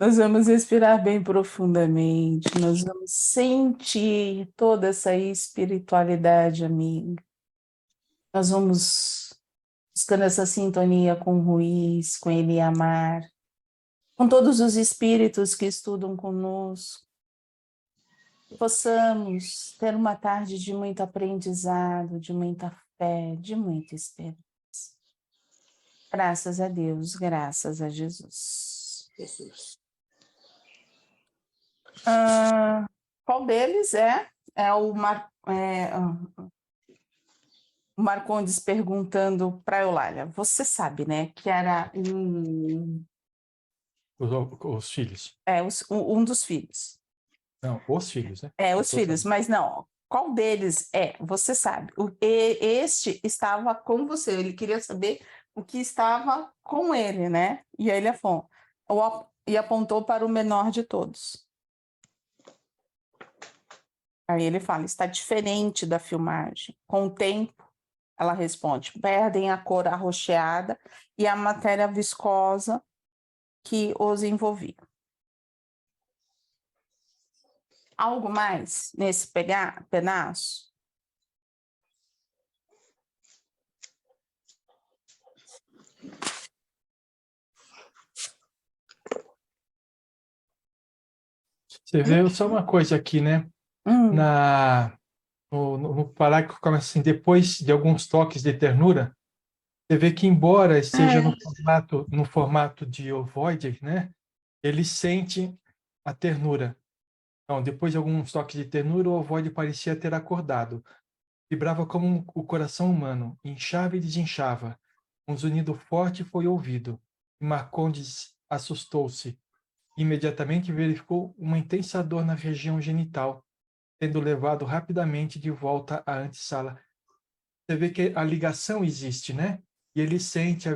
Nós vamos respirar bem profundamente, nós vamos sentir toda essa espiritualidade, amiga. Nós vamos buscando essa sintonia com o Ruiz, com Eliamar, com todos os espíritos que estudam conosco. Que possamos ter uma tarde de muito aprendizado, de muita fé, de muita esperança. Graças a Deus, graças a Jesus. Qual deles é o Marcondes perguntando para a Eulália. Você sabe, né, que era Os filhos. Um dos filhos. Não, os filhos, né? Os filhos, mas não. Qual deles é? Você sabe. Este estava com você. Ele queria saber o que estava com ele, né? E aí ele apontou para o menor de todos. Aí ele fala, está diferente da filmagem. Com o tempo, ela responde, perdem a cor arroxeada e a matéria viscosa que os envolvia. Algo mais nesse pedaço? Você vê só uma coisa aqui, né? No parágrafo começa assim, depois de alguns toques de ternura, você vê que embora esteja no formato de ovoide, né? Ele sente a ternura. Então, depois de alguns toques de ternura, o ovoide parecia ter acordado. Vibrava como o coração humano, inchava e desinchava. Um zunido forte foi ouvido. E Marcondes assustou-se. Imediatamente verificou uma intensa dor na região genital, sendo levado rapidamente de volta à antessala. Você vê que a ligação existe, né? E ele sente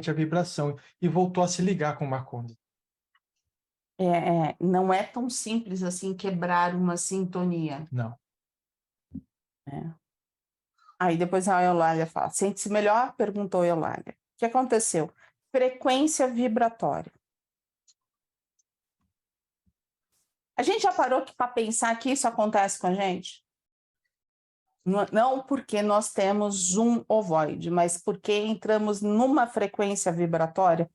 a vibração e voltou a se ligar com o Marcondes. Não é tão simples assim quebrar uma sintonia. Não. Aí depois a Eulália fala, sente-se melhor? Perguntou a Eulália. O que aconteceu? Frequência vibratória. A gente já parou para pensar que isso acontece com a gente? Não porque nós temos um ovoide, mas porque entramos numa frequência vibratória?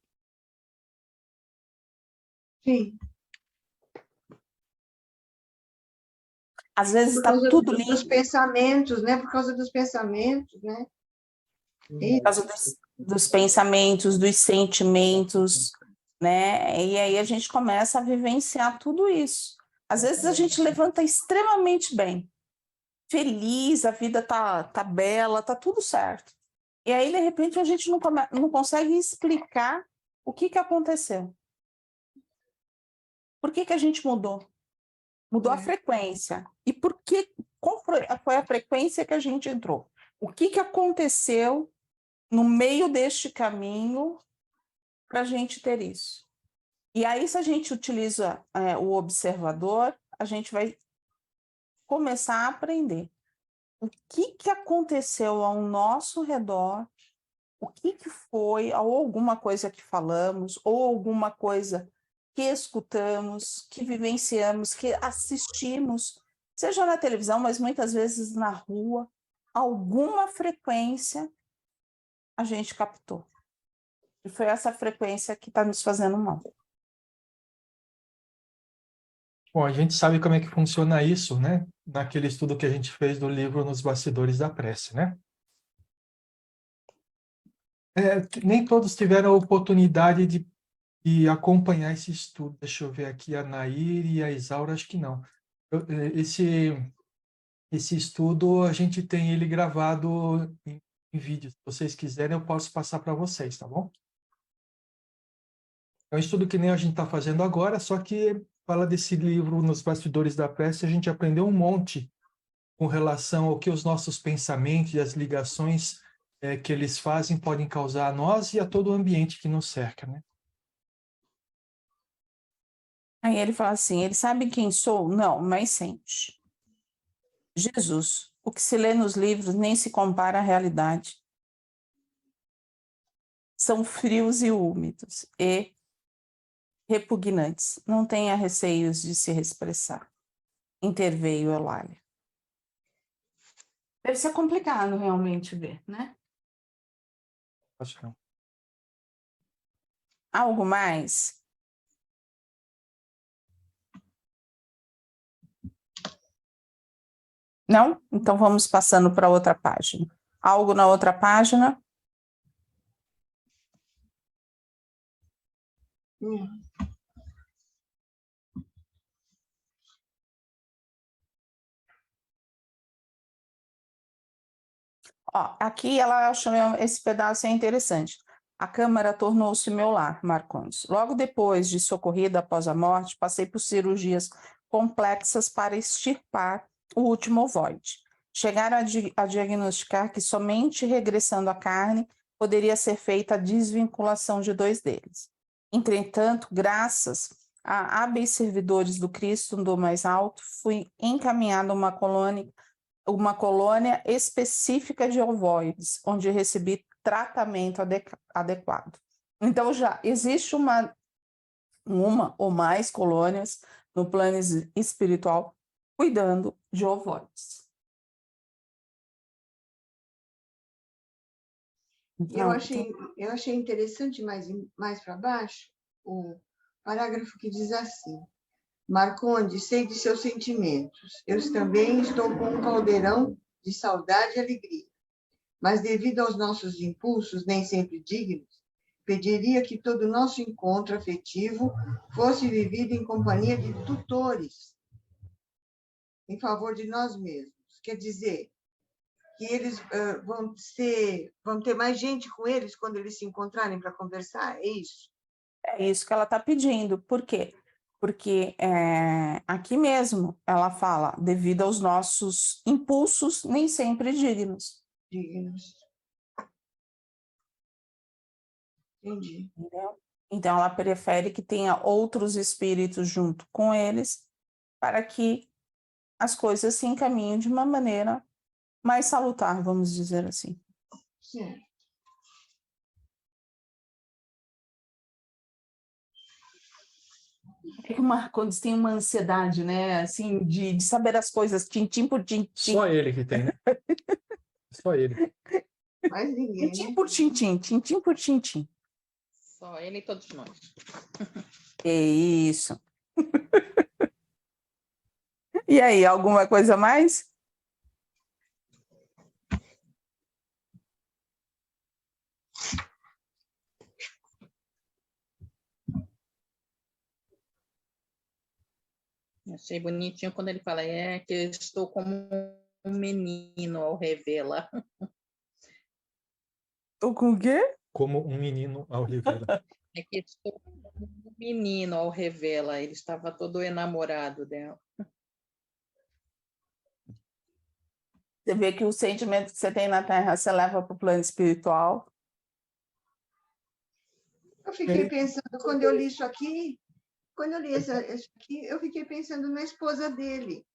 Sim. Às vezes está tudo lindo. Dos pensamentos, né? Por causa dos pensamentos, né? Por causa dos pensamentos, dos sentimentos, né? E aí a gente começa a vivenciar tudo isso. Às vezes a gente levanta extremamente bem, feliz, a vida tá bela, tá tudo certo. E aí, de repente, a gente não consegue explicar o que aconteceu. Por que a gente mudou? Mudou a frequência. E qual foi a frequência que a gente entrou? O que aconteceu no meio deste caminho para a gente ter isso? E aí, se a gente utiliza o observador, a gente vai começar a aprender o que aconteceu ao nosso redor, o que foi, ou alguma coisa que falamos, ou alguma coisa que escutamos, que vivenciamos, que assistimos, seja na televisão, mas muitas vezes na rua, alguma frequência a gente captou. E foi essa frequência que está nos fazendo mal. Bom, a gente sabe como é que funciona isso, né? Naquele estudo que a gente fez do livro Nos Bastidores da Prece, né? Nem todos tiveram a oportunidade de acompanhar esse estudo. Deixa eu ver aqui, a Nair e a Isaura, acho que não. Esse estudo, a gente tem ele gravado em vídeo. Se vocês quiserem, eu posso passar para vocês, tá bom? É um estudo que nem a gente está fazendo agora, só que fala desse livro Nos Bastidores da Prece, a gente aprendeu um monte com relação ao que os nossos pensamentos e as ligações que eles fazem podem causar a nós e a todo o ambiente que nos cerca, né? Aí ele fala assim, ele sabe quem sou? Não, mas sente. Jesus, o que se lê nos livros nem se compara à realidade. São frios e úmidos e repugnantes. Não tenha receios de se expressar. Interveio Eulália. Deve ser complicado realmente ver, né? Acho que não. Algo mais? Não? Então vamos passando para outra página. Algo na outra página? Ó, aqui ela achou esse pedaço é interessante. A câmara tornou-se meu lar, Marcondes. Logo depois de socorrida após a morte, passei por cirurgias complexas para extirpar o último ovoide. Chegaram a diagnosticar que somente regressando à carne poderia ser feita a desvinculação de 2 deles. Entretanto, graças a hábeis servidores do Cristo do mais alto, fui encaminhado a uma colônia específica de ovoides, onde recebi tratamento adequado. Então, já existe uma ou mais colônias no plano espiritual cuidando de ovoides. Então, Eu achei interessante mais para baixo o parágrafo que diz assim: Marcondes, sei de seus sentimentos. Eu também estou com um caldeirão de saudade e alegria. Mas, devido aos nossos impulsos, nem sempre dignos, pediria que todo nosso encontro afetivo fosse vivido em companhia de tutores, em favor de nós mesmos. Quer dizer, que eles vão ter mais gente com eles quando eles se encontrarem para conversar, é isso? é isso que ela está pedindo. Por quê? Porque aqui mesmo ela fala, devido aos nossos impulsos nem sempre dignos. Dignos. Entendi. Entendeu? Então, ela prefere que tenha outros espíritos junto com eles para que as coisas se encaminhem de uma maneira mais salutar, vamos dizer assim. Certo. É que o Marcondes tem uma ansiedade, né? Assim, de saber as coisas tintim por tintim. Só ele que tem, né? Só ele. Mais ninguém, Tintim né? por tintim, tintim por tintim. Só ele e todos nós. É isso. E aí, alguma coisa mais? Achei bonitinho quando ele fala, que eu estou como um menino ao revê-la. Tô com o quê? Como um menino ao revê-la. É que estou como um menino ao revê-la. Ele estava todo enamorado dela. Você vê que o sentimento que você tem na Terra, você leva para o plano espiritual. Eu fiquei pensando, quando eu li isso aqui, isso aqui, eu fiquei pensando na esposa dele.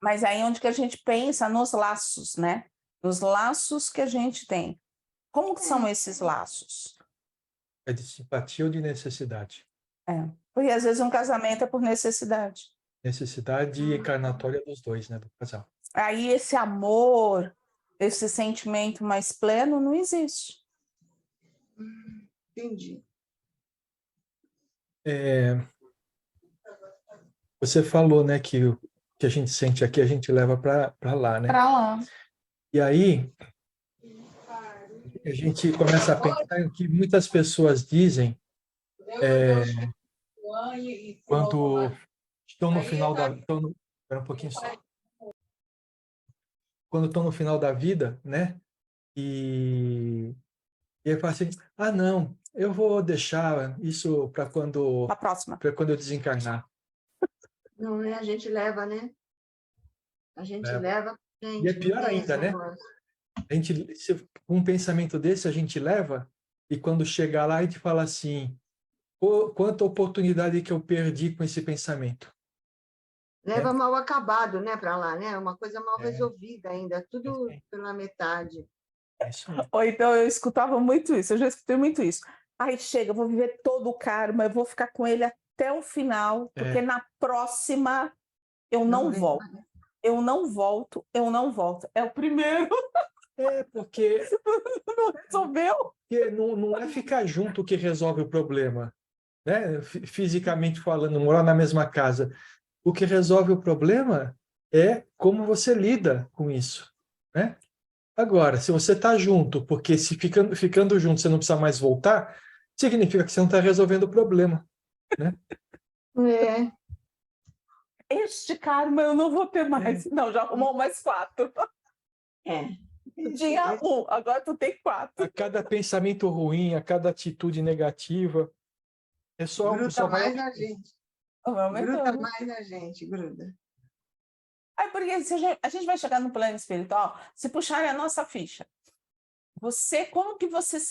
Mas aí onde que a gente pensa nos laços, né? Nos laços que a gente tem. Como que são esses laços? É de simpatia ou de necessidade? Porque às vezes um casamento é por necessidade. Necessidade encarnatória dos dois, né? Do casal. Aí esse amor, esse sentimento mais pleno não existe. Entendi. Você falou, né, que o que a gente sente aqui, a gente leva para lá, né? Para lá. E aí, a gente começa a pensar em que muitas pessoas dizem quando estão no final da... Espera um pouquinho só. Quando estão no final da vida, né? E aí fala assim, não, eu vou deixar isso para quando A próxima. eu desencarnar. Não, a gente leva, né? A gente Leva. leva, gente. E é pior não tem ainda, esse né? negócio. Um pensamento desse a gente leva e quando chega lá a gente fala assim, quanta oportunidade que eu perdi com esse pensamento. Leva mal acabado, né, para lá, né? Uma coisa mal É. resolvida ainda, tudo pela metade. É isso aí. Ou então eu escutava muito isso, eu já escutei muito isso. Aí chega, eu vou viver todo o karma, eu vou ficar com ele até o final, porque na próxima eu não vem volto. mais. Eu não volto, eu não volto. É o primeiro, Porque não resolveu. não é ficar junto que resolve o problema, né? Fisicamente falando, morar na mesma casa. O que resolve o problema é como você lida com isso, né? Agora, se você está junto, porque se ficando junto você não precisa mais voltar, significa que você não está resolvendo o problema, né? É, Este karma eu não vou ter mais. Não, já arrumou mais 4. é. Tinha 1, agora tu tem 4. A cada pensamento ruim, a cada atitude negativa, Gruda vai mais na gente. Vai Gruda aumentando. mais na gente, gruda. Aí, porque se a gente vai chegar no plano espiritual, se puxarem a nossa ficha,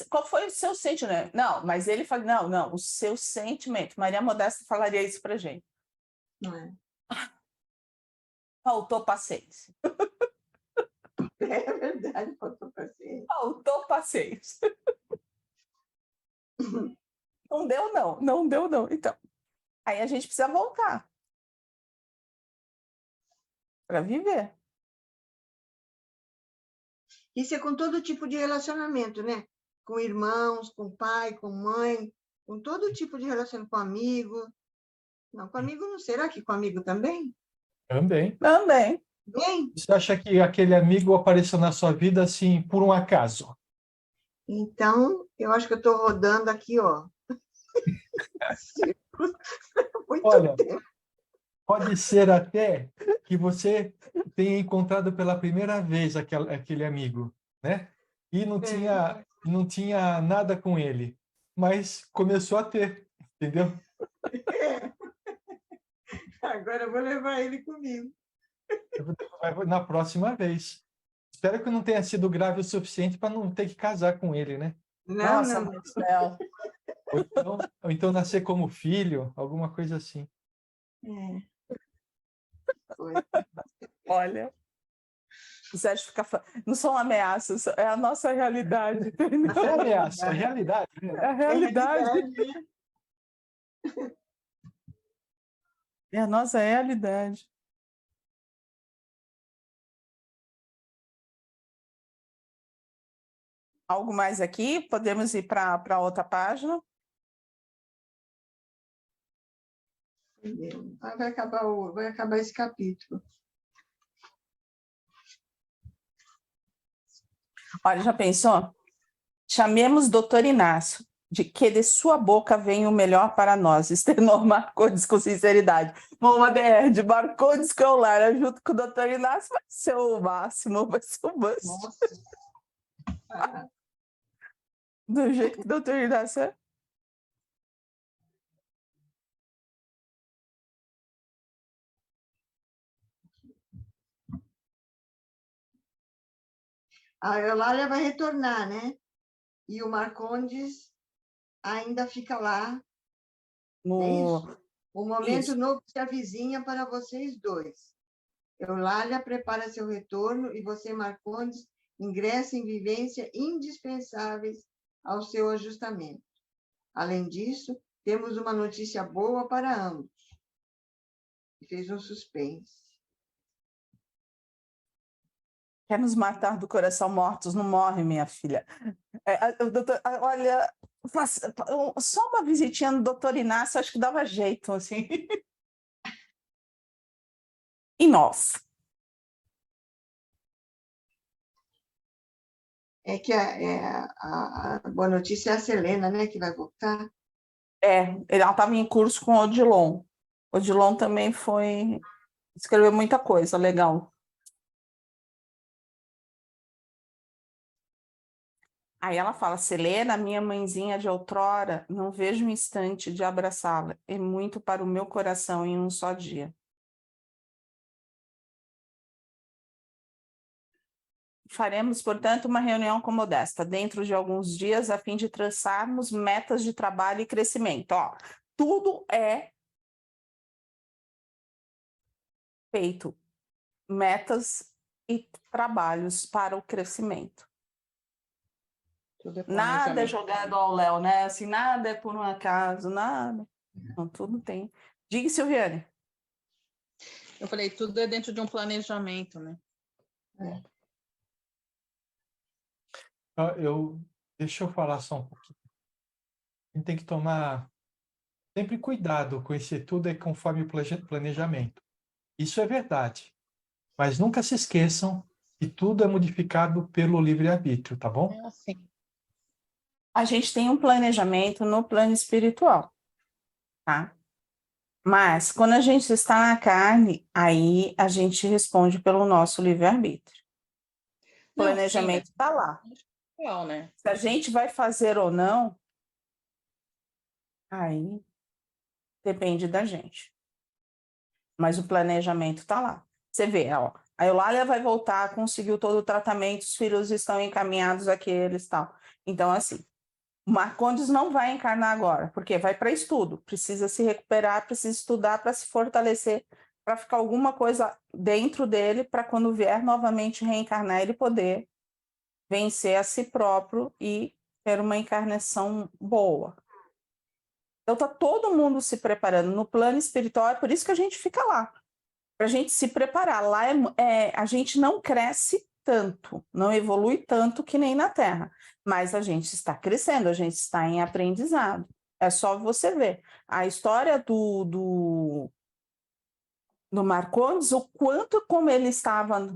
qual foi o seu sentimento? Não, mas ele fala, não, o seu sentimento. Maria Modesta falaria isso pra gente. Não é? Faltou paciência. É verdade, faltou paciência. Faltou paciência. Não deu, não. Não deu, não. Então, aí a gente precisa voltar para viver. Isso é com todo tipo de relacionamento, né? Com irmãos, com pai, com mãe, com todo tipo de relacionamento, com amigo. Não, com amigo não. Será que com amigo também? também. Também. Bem, Você acha que aquele amigo apareceu na sua vida assim por um acaso? então eu acho que eu estou rodando aqui, ó. Muito Olha, tempo. pode ser até que você tenha encontrado pela primeira vez aquele amigo, né? E não tinha nada com ele, mas começou a ter, entendeu? Agora eu vou levar ele comigo. Na próxima vez. Espero que não tenha sido grave o suficiente para não ter que casar com ele, né? Não, Nossa, não. Marcel. Ou então nascer como filho, alguma coisa assim. É, foi. Olha, o Sérgio não são ameaças, é a nossa realidade, entendeu? Não é ameaça, é realidade, né? É a É realidade. realidade. É a nossa realidade. Algo mais aqui? Podemos ir para outra página? Entendeu? Vai acabar esse capítulo. Olha, já pensou? Chamemos doutor Inácio, de que de sua boca vem o melhor para nós. Externou Marcondes com sinceridade. Bom, uma DR de Marcondes com o Lara, junto com o doutor Inácio, vai ser o máximo, vai ser o máximo. Nossa. Ah, Do jeito que o doutor Inácio é. a Eulália vai retornar, né? E o Marcondes ainda fica lá. É isso? O momento Isso. novo se avizinha para vocês dois. Eulália prepara seu retorno e você, Marcondes, ingressa em vivência indispensáveis ao seu ajustamento. Além disso, temos uma notícia boa para ambos. E fez um suspense. Quer nos matar do coração mortos? Não morre, minha filha. Doutor, olha, só uma visitinha no doutor Inácio, acho que dava jeito, assim. E nós? É que a boa notícia é a Selena, né, que vai voltar. Ela estava em curso com o Odilon. O Odilon também escreveu muita coisa legal. Aí ela fala, Selena, minha mãezinha de outrora, não vejo um instante de abraçá-la. É muito para o meu coração em um só dia. Faremos, portanto, uma reunião com Modesta dentro de alguns dias, a fim de traçarmos metas de trabalho e crescimento. Ó, tudo é feito, metas e trabalhos para o crescimento. Tudo é Nada é planejamento. jogado ao léu, né? Assim, nada é por um acaso, nada. Não, tudo tem. Diga, Silviane. Eu falei, tudo é dentro de um planejamento, né? Deixa eu falar só um pouquinho. A gente tem que tomar sempre cuidado com esse tudo é conforme o planejamento. Isso é verdade. Mas nunca se esqueçam que tudo é modificado pelo livre-arbítrio, tá bom? É assim. A gente tem um planejamento no plano espiritual, tá? Mas quando a gente está na carne, aí a gente responde pelo nosso livre-arbítrio. O Não, sim, planejamento está lá. igual, né? Se a gente vai fazer ou não, aí depende da gente. Mas o planejamento está lá. Você vê, ó, a Eulália vai voltar, conseguiu todo o tratamento, os filhos estão encaminhados àqueles e tal. Então, assim, o Marcondes não vai encarnar agora, porque vai para estudo, precisa se recuperar, precisa estudar para se fortalecer, para ficar alguma coisa dentro dele, para quando vier novamente reencarnar, ele poder vencer a si próprio e ter uma encarnação boa. Então, está todo mundo se preparando no plano espiritual, é por isso que a gente fica lá, para a gente se preparar. Lá a gente não cresce tanto, não evolui tanto que nem na Terra, mas a gente está crescendo, a gente está em aprendizado. É só você ver. A história do Marcondes, o quanto como ele estava,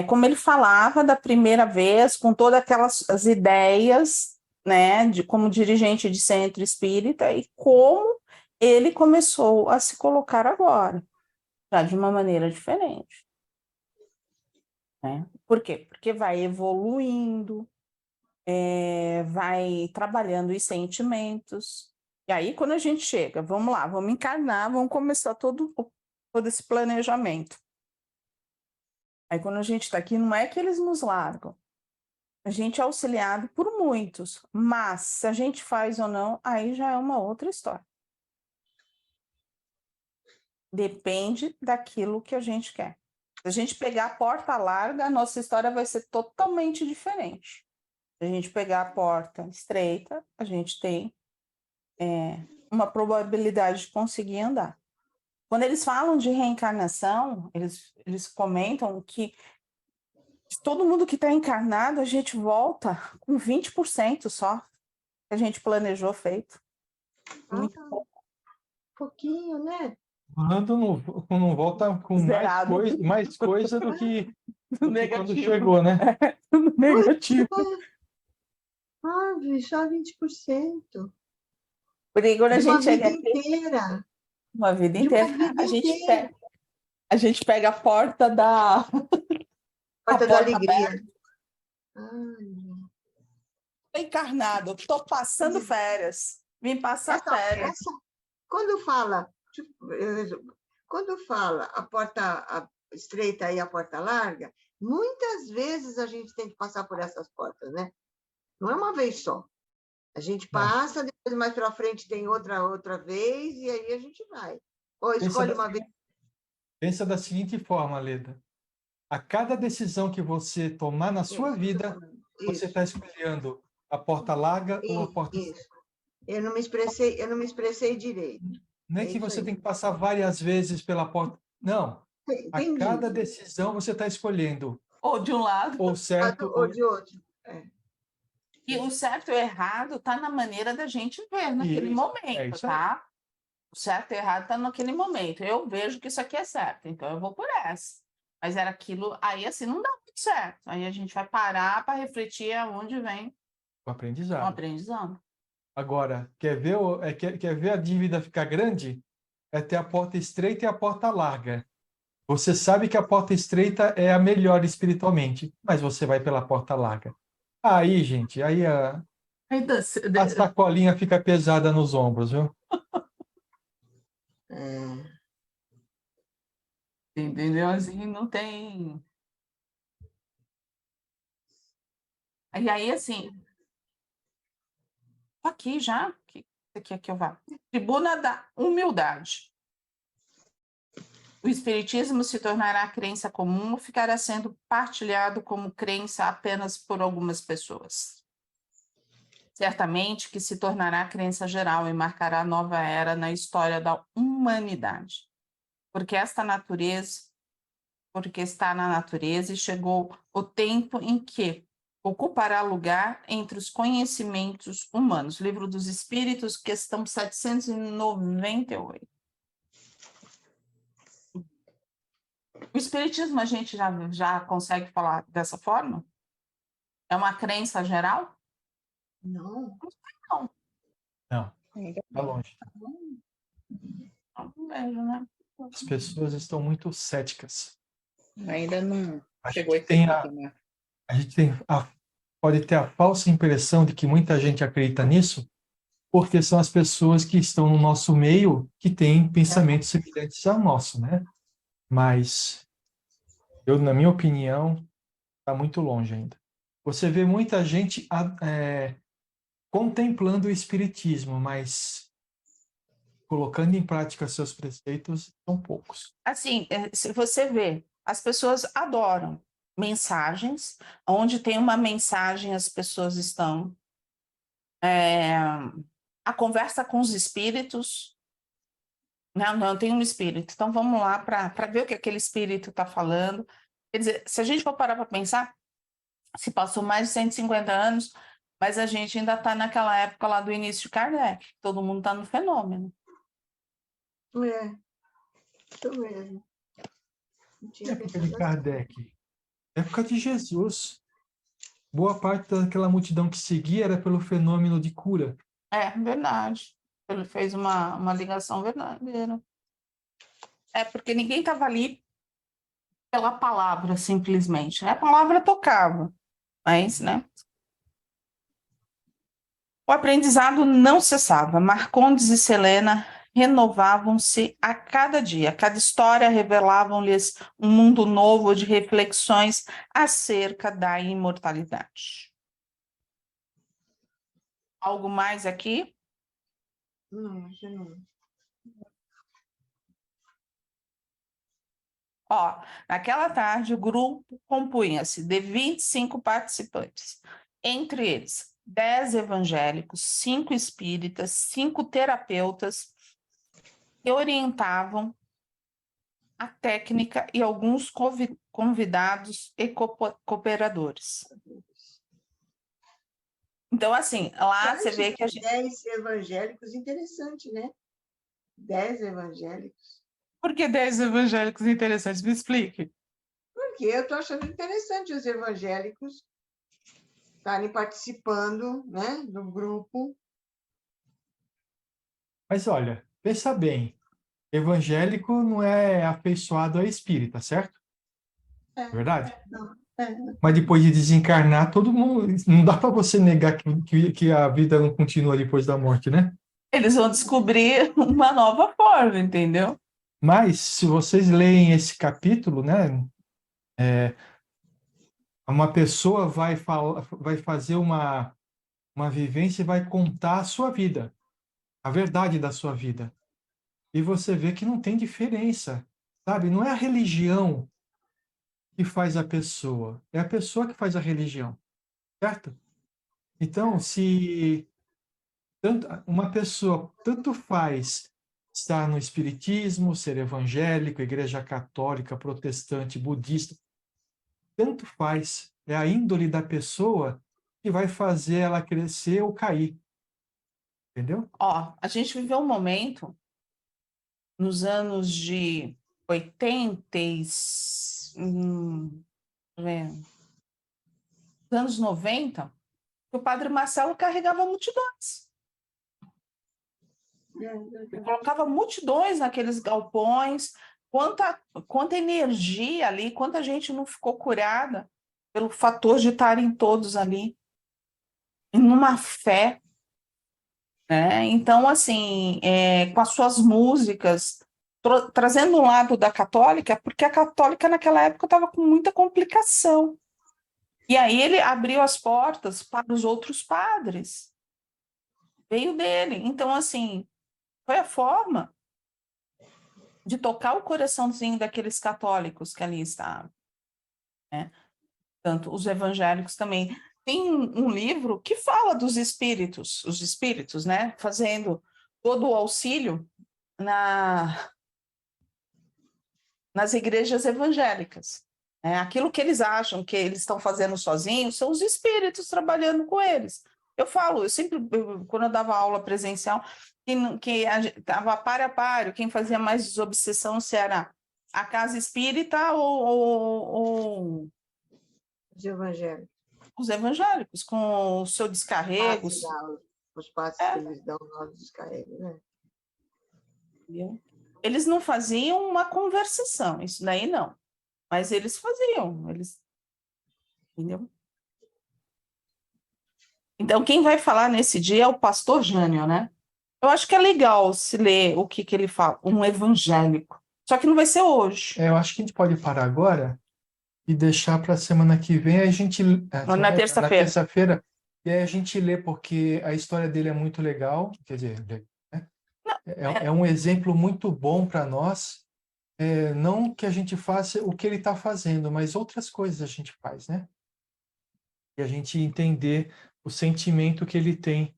como ele falava da primeira vez, com todas aquelas as ideias, né, de como dirigente de centro espírita, e como ele começou a se colocar agora, já de uma maneira diferente. Né? Por quê? Porque vai evoluindo, vai trabalhando os sentimentos. E aí, quando a gente chega, vamos lá, vamos encarnar, vamos começar todo esse planejamento. Aí, quando a gente está aqui, não é que eles nos largam. A gente é auxiliado por muitos, mas se a gente faz ou não, aí já é uma outra história. Depende daquilo que a gente quer. Se a gente pegar a porta larga, a nossa história vai ser totalmente diferente. Se a gente pegar a porta estreita, a gente tem uma probabilidade de conseguir andar. Quando eles falam de reencarnação, eles comentam que de todo mundo que está encarnado, a gente volta com 20% só que a gente planejou feito. Muito Pouquinho, né? Quando não volta com zerado. mais coisa do que quando Negativo. chegou, né? Negativo. Só 20%. Porque quando a De uma gente chega vida aqui, inteira. uma vida De inteira, uma vida inteira. a gente pega a porta da Porta da porta alegria. encarnado, estou passando férias, vim passar férias. Quando fala a porta estreita e a porta larga, muitas vezes a gente tem que passar por essas portas, né? Não é uma vez só. A gente passa, depois mais para frente tem outra vez, e aí a gente vai. Ou escolhe uma vez. Pensa da seguinte forma, Leda. A cada decisão que você tomar na sua vida, você está escolhendo a porta larga ou a porta estreita. Isso. Eu não me expressei direito. Não é que você tem que passar várias vezes pela porta. Não. A cada decisão você está escolhendo. Ou de um lado. Ou certo. Ou de outro. E o certo e o errado está na maneira da gente ver naquele momento, tá? O certo e o errado está naquele momento. Eu vejo que isso aqui é certo, então eu vou por essa. Mas era aquilo, aí assim, não dá muito certo. Aí a gente vai parar para refletir aonde vem o aprendizado. o aprendizado. Agora, quer ver a dívida ficar grande? É ter a porta estreita e a porta larga. Você sabe que a porta estreita é a melhor espiritualmente, mas você vai pela porta larga. Aí, gente, aí a sacolinha fica pesada nos ombros, viu? Entendeu? Assim, não tem... E aí, assim... Aqui já, que eu vá. Tribuna da humildade. O espiritismo se tornará crença comum ou ficará sendo partilhado como crença apenas por algumas pessoas? certamente que se tornará crença geral e marcará nova era na história da humanidade. Porque está na natureza e chegou o tempo em que ocupará lugar entre os conhecimentos humanos. Livro dos Espíritos, questão 798. O Espiritismo a gente já consegue falar dessa forma? É uma crença geral? Não. Não, Não, está longe. não vejo, né? As pessoas estão muito céticas. Ainda não A chegou gente esse tem patamar. a gente pode ter a falsa impressão de que muita gente acredita nisso, porque são as pessoas que estão no nosso meio que têm pensamentos semelhantes ao nosso, né? Mas eu, na minha opinião, está muito longe ainda. Você vê muita gente contemplando o espiritismo, mas colocando em prática seus preceitos são poucos. Assim, se você vê, as pessoas adoram mensagens, onde tem uma mensagem, as pessoas estão. A conversa com os espíritos. Não, tem um espírito. Então vamos lá para ver o que aquele espírito está falando. Quer dizer, se a gente for parar para pensar, se passou mais de 150 anos, mas a gente ainda está naquela época lá do início de Kardec. Todo mundo está no fenômeno. É, isso mesmo. Não tinha Época pensado de Kardec, época de Jesus. Boa parte daquela multidão que seguia era pelo fenômeno de cura. É verdade. Ele fez uma ligação verdadeira. É porque ninguém estava ali pela palavra, simplesmente. A palavra tocava, mas, né? O aprendizado não cessava. Marcondes e Selena renovavam-se a cada dia. Cada história revelavam-lhes um mundo novo de reflexões acerca da imortalidade. Algo mais aqui? Não, já não. Ó, naquela tarde, o grupo compunha-se de 25 participantes, entre eles 10 evangélicos, 5 espíritas, 5 terapeutas que orientavam a técnica e alguns convidados e cooperadores. Então, assim, lá você vê que a gente... 10 evangélicos, interessante, né? 10 evangélicos. Por que 10 evangélicos interessantes? Me explique. Porque eu estou achando interessante os evangélicos estarem participando, né, do grupo. Mas olha, pensa bem, evangélico não é afeiçoado a espírita, certo? É. Verdade? É. Mas depois de desencarnar, todo mundo. Não dá para você negar que a vida não continua depois da morte, né? Eles vão descobrir uma nova forma, entendeu? Mas, se vocês leem esse capítulo, né? Uma pessoa vai fazer uma vivência e vai contar a sua vida, a verdade da sua vida. E você vê que não tem diferença, sabe? Não é a religião que faz a pessoa, é a pessoa que faz a religião, certo? Então, se uma pessoa tanto faz estar no espiritismo, ser evangélico, igreja católica, protestante, budista, tanto faz, é a índole da pessoa que vai fazer ela crescer ou cair, entendeu? Ó, a gente viveu um momento nos anos de 80 nos anos 90, que o padre Marcelo carregava multidões. Ele colocava multidões naqueles galpões, quanta energia ali, quanta gente não ficou curada pelo fator de estarem todos ali, numa fé, né? Então, assim, com as suas músicas, trazendo um lado da católica, porque a católica naquela época estava com muita complicação. E aí ele abriu as portas para os outros padres. Veio dele. Então, assim, foi a forma de tocar o coraçãozinho daqueles católicos que ali estavam, né? Tanto os evangélicos também. tem um livro que fala dos espíritos, os espíritos, né? Fazendo todo o auxílio nas igrejas evangélicas. Aquilo que eles acham que eles estão fazendo sozinhos são os espíritos trabalhando com eles. Quando eu dava aula presencial, que estava par a par, quem fazia mais desobsessão se era a casa espírita ou Os evangélicos. os evangélicos, com o seu descarrego. Os passos que eles dão no descarrego, né? Eles não faziam uma conversação, isso daí não. Mas eles faziam, entendeu? Então, quem vai falar nesse dia é o pastor Jânio, né? Eu acho que é legal se ler o que ele fala, um evangélico. Só que não vai ser hoje. Eu acho que a gente pode parar agora e deixar para a semana que vem a gente... Na terça-feira. Na terça-feira, e aí a gente lê, porque a história dele é muito legal, quer dizer, né? É um exemplo muito bom para nós, não que a gente faça o que ele está fazendo, mas outras coisas a gente faz, né? E a gente entender o sentimento que ele tem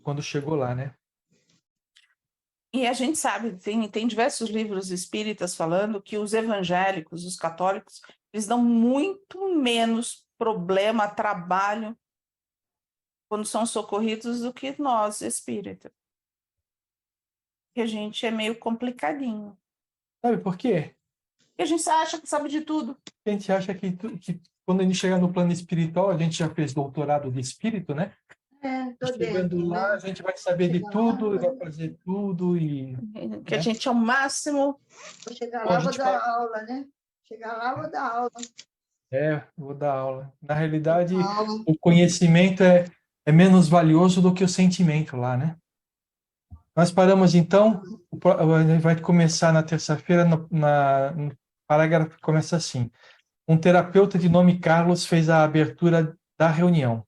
quando chegou lá, né? E a gente sabe, tem diversos livros espíritas falando que os evangélicos, os católicos, eles dão muito menos problema, trabalho, quando são socorridos do que nós, espíritas. Que a gente é meio complicadinho. Sabe por quê? Porque a gente acha que sabe de tudo. A gente acha que quando a gente chegar no plano espiritual, a gente já fez doutorado de espírito, né? Chegando dentro, lá, né? a gente vai saber de tudo, e vai fazer tudo e... Que a gente é o máximo. Vou chegar lá, vou dar aula, né? Chegar lá, vou dar aula. Vou dar aula. Na realidade, Aula. o conhecimento é menos valioso do que o sentimento lá, né? Nós paramos, então, a gente vai começar na terça-feira, no parágrafo que começa assim. Um terapeuta de nome Carlos fez a abertura da reunião.